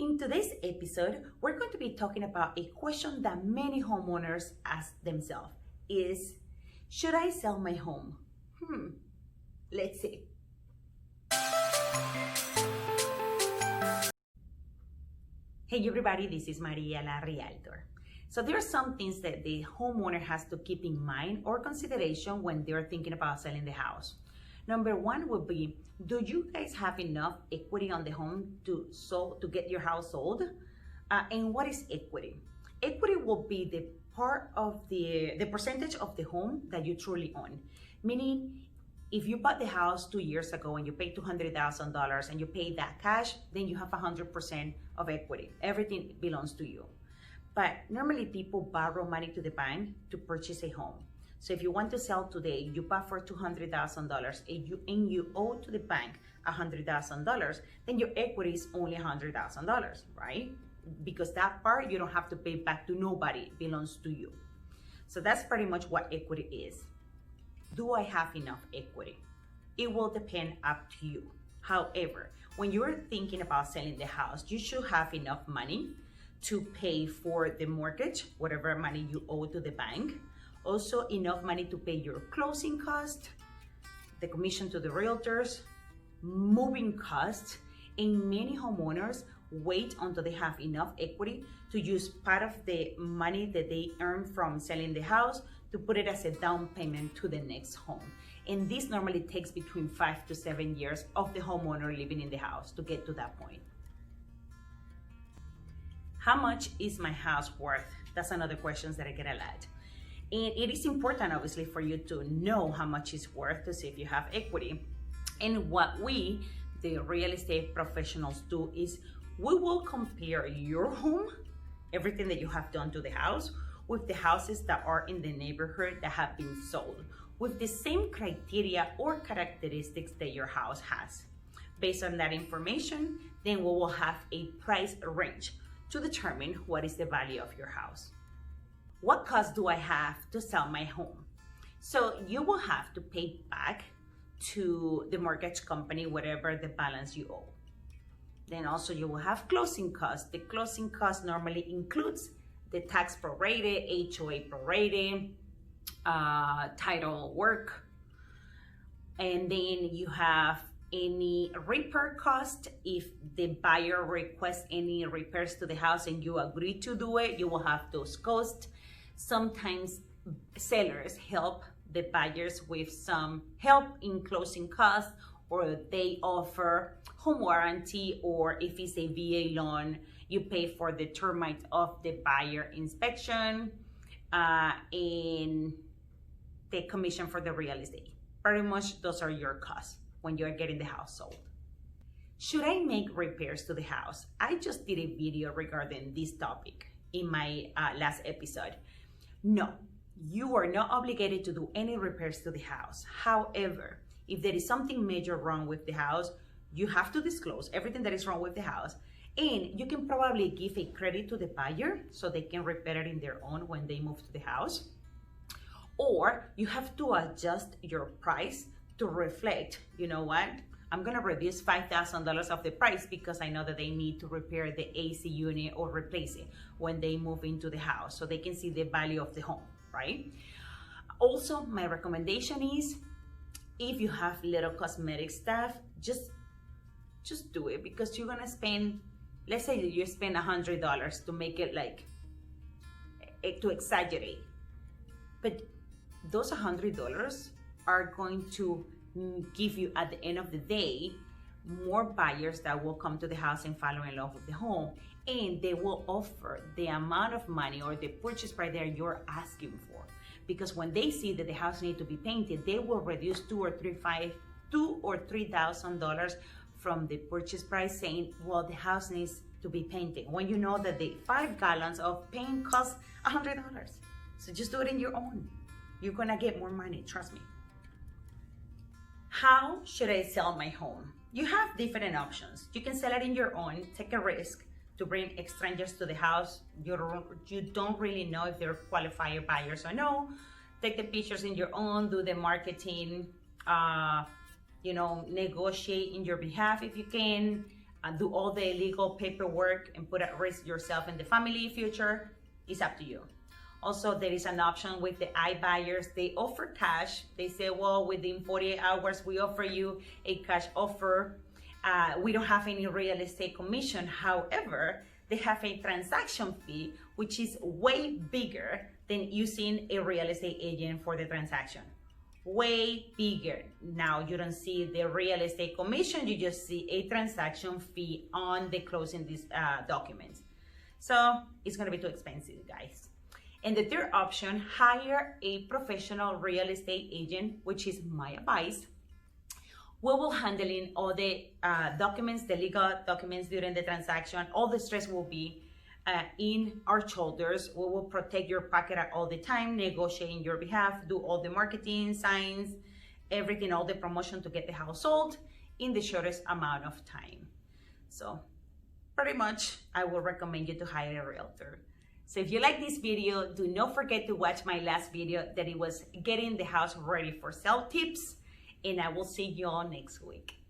In today's episode, we're going to be talking about a question that many homeowners ask themselves is, should I sell my home? Let's see. Hey everybody, this is Realtor. So there are some things that the homeowner has to keep in mind or consideration when they're thinking about selling the house. Number one would be, do you guys have enough equity on the home to get your house sold? And what is equity? Equity will be the part of the percentage of the home that you truly own. Meaning, if you bought the house 2 years ago and you paid $200,000 and you paid that cash, then you have 100% of equity. Everything belongs to you. But normally people borrow money to the bank to purchase a home. So if you want to sell today, you bought for $200,000 and you owe to the bank $100,000, then your equity is only $100,000, right? Because that part you don't have to pay back to nobody, it belongs to you. So that's pretty much what equity is. Do I have enough equity? It will depend up to you. However, when you're thinking about selling the house, you should have enough money to pay for the mortgage, whatever money you owe to the bank. Also enough money to pay your closing cost, the commission to the realtors, moving costs, and many homeowners wait until they have enough equity to use part of the money that they earn from selling the house to put it as a down payment to the next home. And this normally takes between 5 to 7 years of the homeowner living in the house to get to that point. How much is my house worth? That's another question that I get a lot. And it is important, obviously, for you to know how much it's worth to see if you have equity. And what we, the real estate professionals, do is we will compare your home, everything that you have done to the house, with the houses that are in the neighborhood that have been sold, with the same criteria or characteristics that your house has. Based on that information, then we will have a price range to determine what is the value of your house. What cost do I have to sell my home? So you will have to pay back to the mortgage company whatever the balance you owe. Then also you will have closing costs. The closing cost normally includes the tax prorated, HOA prorated, title work, and then you have any repair cost. If the buyer requests any repairs to the house and you agree to do it, you will have those costs. Sometimes sellers help the buyers with some help in closing costs, or they offer home warranty, or if it's a VA loan, you pay for the termites of the buyer inspection and the commission for the real estate. Pretty much those are your costs when you're getting the house sold. Should I make repairs to the house? I just did a video regarding this topic in my last episode. No, you are not obligated to do any repairs to the house. However, if there is something major wrong with the house, you have to disclose everything that is wrong with the house, and you can probably give a credit to the buyer so they can repair it in their own when they move to the house. Or you have to adjust your price to reflect, you know what, I'm gonna reduce $5,000 of the price because I know that they need to repair the AC unit or replace it when they move into the house, so they can see the value of the home, right? Also, my recommendation is, if you have little cosmetic stuff, just do it, because you're gonna spend, let's say you spend $100 to make it like, to exaggerate, but those $100 are going to give you, at the end of the day, more buyers that will come to the house and fall in love with the home, and they will offer the amount of money or the purchase price that you're asking for. Because when they see that the house needs to be painted, they will reduce $2,000 or $3,000 from the purchase price, saying, well, the house needs to be painted, when you know that the 5 gallons of paint costs $100. So just do it in your own. You're gonna get more money, trust me. How should I sell my home? You have different options. You can sell it in your own, take a risk to bring strangers to the house. You don't really know if they're qualified buyers or no. Take the pictures in your own, do the marketing, negotiate in your behalf if you can, do all the legal paperwork and put at risk yourself and the family future, it's up to you. Also, there is an option with the iBuyers. They offer cash. They say, well, within 48 hours, we offer you a cash offer. We don't have any real estate commission. However, they have a transaction fee, which is way bigger than using a real estate agent for the transaction. Way bigger. Now, you don't see the real estate commission, you just see a transaction fee on the closing these documents. So it's gonna be too expensive, guys. And the third option, hire a professional real estate agent, which is my advice. We will handling all the documents, the legal documents during the transaction. All the stress will be in our shoulders. We will protect your pocket at all the time, negotiate in your behalf, do all the marketing, signs, everything, all the promotion to get the house sold in the shortest amount of time. So pretty much, I will recommend you to hire a realtor. So if you like this video, do not forget to watch my last video that it was getting the house ready for sale tips, and I will see you all next week.